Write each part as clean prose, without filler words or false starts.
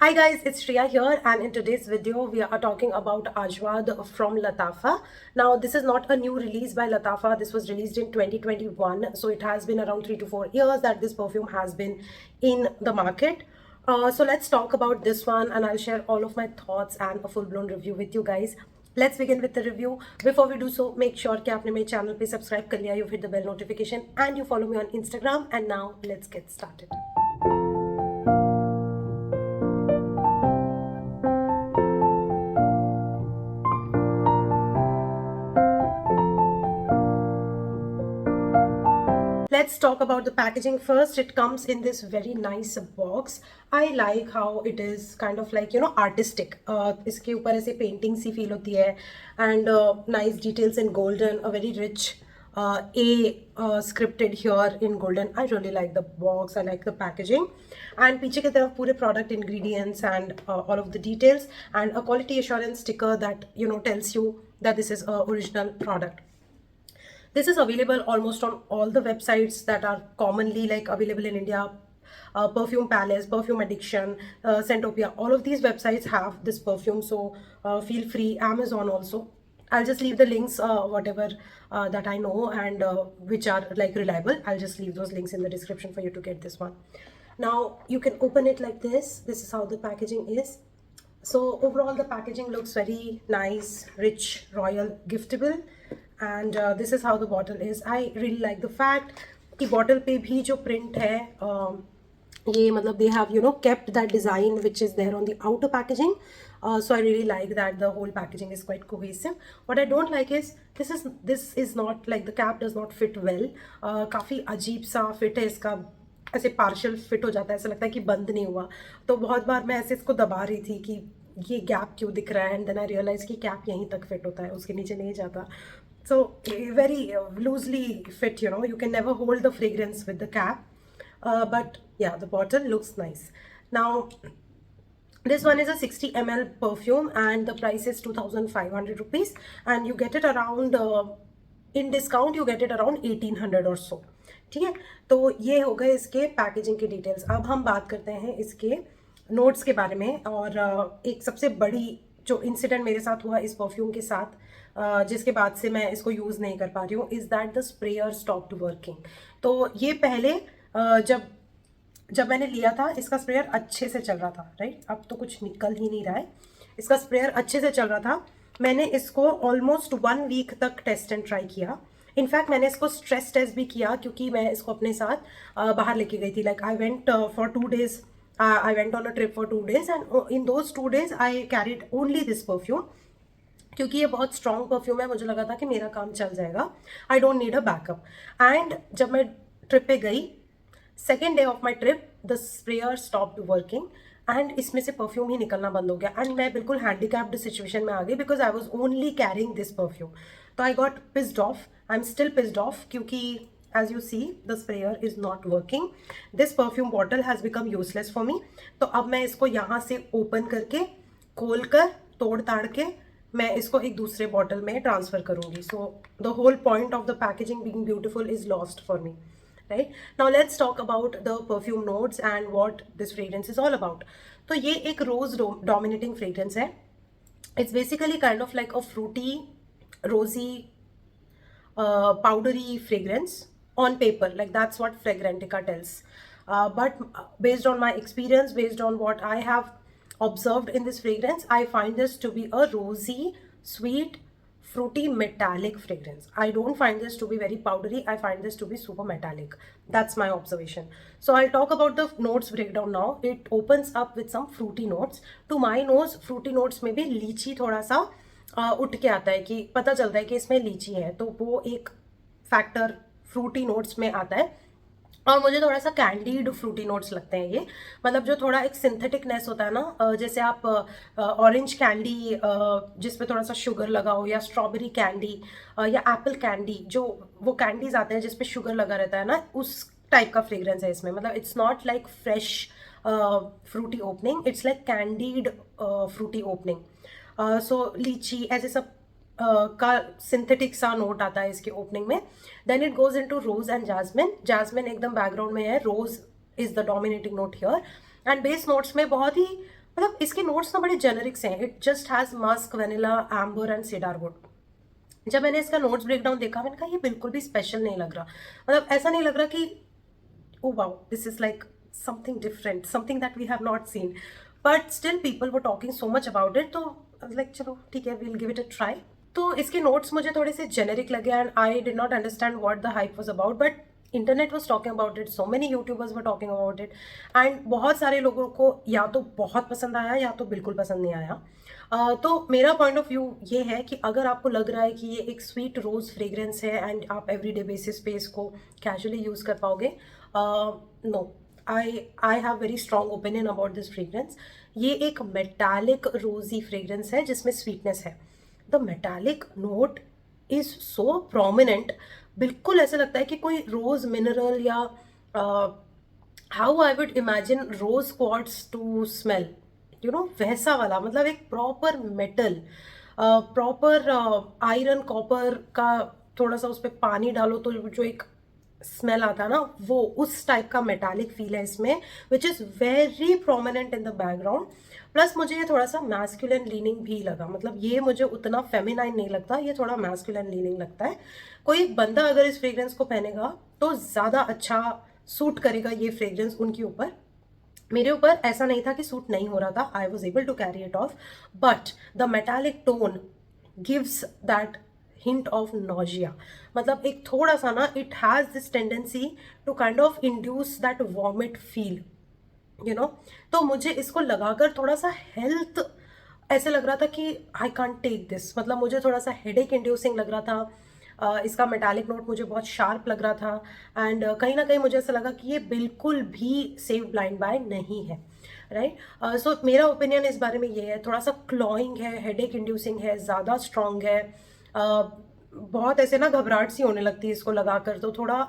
Hi guys, it's Shriya here, and in today's video we are talking about Ajwad from Latafa. Now this is not a new release by Latafa. This was released in 2021, so it has been around 3 to 4 years that this perfume has been in the market. So let's talk about this one, and I'll share all of my thoughts and a full-blown review with you guys. Let's begin with the review. Before we do so, make sure कि आपने मेरे channel पे subscribe कर लिया, you've hit the bell notification, and you follow me on Instagram. And now let's get started. Let's talk about the packaging first. It comes in this very nice box. I like how it is kind of like, artistic. इसके ऊपर ऐसे painting सी feel होती है, and nice details in golden, a very rich scripted here in golden. I really like the box. I like the packaging, and पीछे की तरफ पूरे product ingredients and all of the details, and a quality assurance sticker that tells you that this is a original product. This is available almost on all the websites that are commonly like available in India. Perfume Palace, Perfume Addiction, Scentopia, all of these websites have this perfume, so feel free. Amazon also. I'll just leave the links, whatever that I know and which are like reliable. I'll just leave those links in the description for you to get this one. Now you can open it like this. This is how the packaging is. So overall the packaging looks very nice, rich, royal, giftable. And this is how the bottle is. I really like the fact कि bottle पे भी जो print है ये मतलब they have kept that design which is there on the outer packaging. So I really like that the whole packaging is quite cohesive. What I don't like is this is not like the cap does not fit well. काफ़ी अजीब सा fit है इसका, ऐसे partial fit हो जाता है, ऐसा लगता है कि बंद नहीं हुआ. तो बहुत बार मैं ऐसे इसको दबा रही थी कि ये गैप क्यों दिख रहा है, एंड देन आई रियलाइज कि कैप यहीं तक फिट होता है, उसके नीचे नहीं जाता. So very loosely fit, you can never hold the fragrance with the cap. But yeah, the bottle looks nice. Now this one is a 60 ml perfume and the price is 2500 rupees, and you get it around in discount you get it around 1800 or so. ठीक है, तो ये हो गए इसके packaging के details. अब हम बात करते हैं इसके नोट्स के बारे में. और एक सबसे बड़ी जो इंसिडेंट मेरे साथ हुआ इस परफ्यूम के साथ, जिसके बाद से मैं इसको यूज़ नहीं कर पा रही हूँ, is that the sprayer stopped working. तो ये पहले जब मैंने लिया था इसका स्प्रेयर अच्छे से चल रहा था, राइट. अब तो कुछ निकल ही नहीं रहा है. इसका स्प्रेयर अच्छे से चल रहा था. मैंने इसको ऑलमोस्ट 1 वीक तक टेस्ट एंड ट्राई किया. इनफैक्ट मैंने इसको स्ट्रेस टेस्ट भी किया क्योंकि मैं इसको अपने साथ बाहर लेके गई थी. Like I went for 2 days. I went on a trip for 2 days, and in those 2 days I carried only this perfume क्योंकि ये बहुत स्ट्रॉन्ग परफ्यूम है. मुझे लगा था कि मेरा काम चल जाएगा, I don't need a backup. And जब मैं ट्रिप पे गई, second day of my trip the sprayer stopped working and इसमें से परफ्यूम ही निकलना बंद हो गया. एंड मैं बिल्कुल हैंडीकैप्ड सिचुएशन में आ गई because I was only carrying this perfume. तो I got pissed off. I am still pissed off क्योंकि as you see the sprayer is not working. This perfume bottle has become useless for me. तो अब मैं इसको यहाँ से open करके खोल कर तोड़ ताड़ के मैं इसको एक दूसरे बॉटल में ट्रांसफ़र करूँगी. So the whole point of the packaging being beautiful is lost for me, right. Now let's talk about the perfume notes and what this fragrance is all about. तो ये एक रोज डोमिनेटिंग फ्रेग्रेंस है. It's basically kind of like a fruity, rosy, powdery fragrance on paper. Like that's what Fragrantica tells. But based on my experience, based on what I have observed in this fragrance, I find this to be a rosy, sweet, fruity, metallic fragrance. I don't find this to be very powdery. I find this to be super metallic. That's my observation. So I'll talk about the notes breakdown now. It opens up with some fruity notes. To my nose, fruity notes में भी लीची थोड़ा सा उठ के आता है, कि पता चलता है कि इसमें लीची है, तो वो एक फैक्टर फ्रूटी नोट्स में आता है. और मुझे थोड़ा सा कैंडीड फ्रूटी नोट्स लगते हैं ये, मतलब जो थोड़ा एक सिंथेटिकनेस होता है ना, जैसे आप ऑरेंज कैंडी जिसपे थोड़ा सा शुगर लगा हो, या स्ट्रॉबेरी कैंडी या एप्पल कैंडी, जो वो कैंडीज आते हैं जिसपे शुगर लगा रहता है ना, उस टाइप का फ्रेग्रेंस है इसमें. मतलब it's not like fresh fruity opening, it's like candied fruity opening. So lychee ऐसे सब का सिंथेटिक सा नोट आता है इसके ओपनिंग में. Then it goes into rose and jasmine. Jasmine एकदम बैकग्राउंड में है, rose is the dominating note here. And base notes में बहुत ही मतलब इसके नोट्स ना बड़े जेनरिक्स हैं. It just has musk, vanilla, amber and cedarwood. जब मैंने इसका नोट्स ब्रेकडाउन देखा, मैंने कहा ये बिल्कुल भी स्पेशल नहीं लग रहा. मतलब ऐसा नहीं लग रहा कि oh wow, this is like something different, something that we have not seen. But still people were talking so much about it, तो I was like चलो ठीक है, we'll give it a try. तो इसके नोट्स मुझे थोड़े से generic लगे and I did not understand what the hype was about, but internet was talking about it, so many YouTubers were talking about it, and बहुत सारे लोगों को या तो बहुत पसंद आया या तो बिल्कुल पसंद नहीं आया. तो मेरा पॉइंट ऑफ व्यू ये है कि अगर आपको लग रहा है कि ये एक स्वीट रोज़ फ्रेग्रेंस है एंड आप एवरीडे बेसिस पे इसको कैजुअली यूज़ कर पाओगे, no, I have very strong opinion about this fragrance. ये एक मेटालिक रोजी फ्रेग्रेंस है जिसमें स्वीटनेस है. The metallic note is so prominent, बिल्कुल ऐसा लगता है कि कोई रोज मिनरल या how I would imagine rose quartz to smell, you know, वैसा वाला. मतलब एक proper metal, proper iron copper का थोड़ा सा उस पर पानी डालो तो जो एक स्मेल आता है ना, वो उस टाइप का मेटालिक फील है इसमें, which is very prominent in the background. Plus मुझे ये थोड़ा सा मैस्कुलिन लीनिंग भी लगा. मतलब ये मुझे उतना फेमिनाइन नहीं लगता, ये थोड़ा मैस्कुलिन लीनिंग लगता है. कोई बंदा अगर इस फ्रेग्रेंस को पहनेगा तो ज़्यादा अच्छा सूट करेगा ये फ्रेग्रेंस उनके ऊपर. मेरे ऊपर ऐसा नहीं था कि सूट नहीं हो रहा था, I was able to carry it off, but the metallic tone gives that hint of nausea. मतलब एक थोड़ा सा ना, it has this tendency to kind of induce that vomit feel, you know. तो मुझे इसको लगाकर थोड़ा सा हेल्थ ऐसे लग रहा था कि आई कांट टेक दिस. मतलब मुझे थोड़ा सा हेडेक इंड्यूसिंग लग रहा था. इसका मेटालिक नोट मुझे बहुत शार्प लग रहा था एंड कहीं ना कहीं मुझे ऐसा लगा कि ये बिल्कुल भी सेव ब्लाइंड बाय नहीं है, राइट. सो मेरा ओपिनियन इस बारे में ये है, थोड़ा सा क्लॉइंग है, हेडेक इंड्यूसिंग है, ज़्यादा स्ट्रॉन्ग है. बहुत ऐसे ना घबराहट सी होने लगती है इसको लगाकर. तो थोड़ा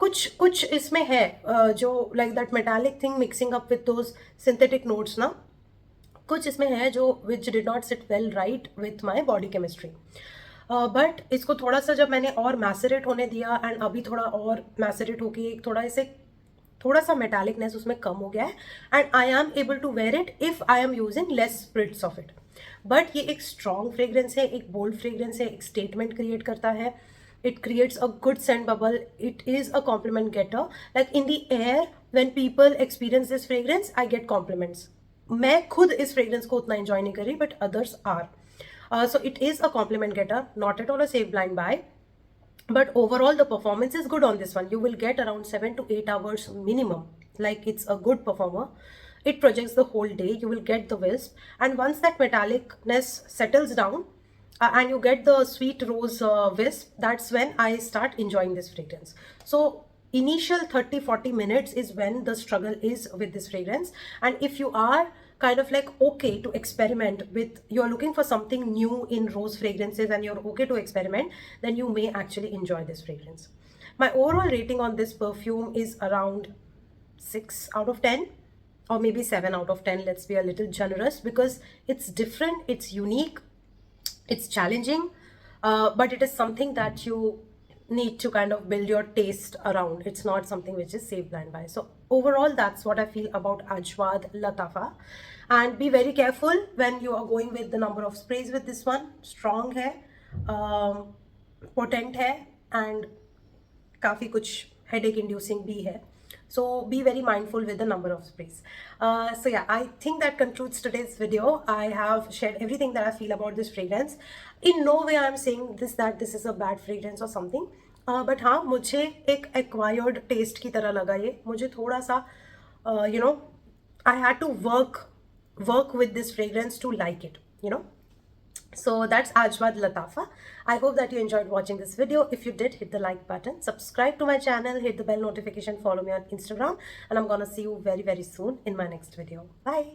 कुछ इसमें है जो like that metallic thing mixing up with those synthetic notes ना, कुछ इसमें है जो which did not sit well right with my body chemistry. But इसको थोड़ा सा जब मैंने और मैसरेट होने दिया एंड अभी थोड़ा और मैसरेट होके थोड़ा इसे थोड़ा सा मेटालिकनेस उसमें कम हो गया है and I am able to wear it if I am using less spritz of it. But ये एक स्ट्रॉन्ग फ्रेग्रेंस है, एक बोल्ड फ्रेग्रेंस है, एक स्टेटमेंट क्रिएट करता है. It creates a good scent bubble. It is a compliment getter. Like in the air when people experience this fragrance I get compliments. मैं खुद इस फ्रेग्रेंस को उतना एंजॉय नहीं कर रही, but others are. So it is a compliment getter, not at all a save blind buy. But overall, the performance is good on this one. You will get around 7 to 8 hours minimum. Like it's a good performer. It projects the whole day. You will get the wisp. And once that metallicness settles down and you get the sweet rose wisp, that's when I start enjoying this fragrance. So initial 30-40 minutes is when the struggle is with this fragrance. And if you are kind of like okay to experiment with, you're looking for something new in rose fragrances and you're okay to experiment, then you may actually enjoy this fragrance. My overall rating on this perfume is around 6 out of 10 or maybe 7 out of 10. Let's be a little generous because it's different, it's unique, it's challenging, but it is something that you need to kind of build your taste around. It's not something which is safe blind buy. So overall, that's what I feel about Ajwad Latafa. And be very careful when you are going with the number of sprays with this one. Strong hai, potent hai, and काफ़ी कुछ headache inducing भी है. So be very mindful with the number of sprays. So yeah, I think that concludes today's video. I have shared everything that I feel about this fragrance. In no way I am saying that this is a bad fragrance or something. But हाँ, मुझे एक acquired taste की तरह लगा ये. मुझे थोड़ा सा you know, I had to work with this fragrance to like it, you know. So that's Ajwad Latafa. I hope that you enjoyed watching this video. If you did, hit the like button, subscribe to my channel, hit the bell notification, follow me on Instagram, and I'm gonna see you very, very soon in my next video. Bye.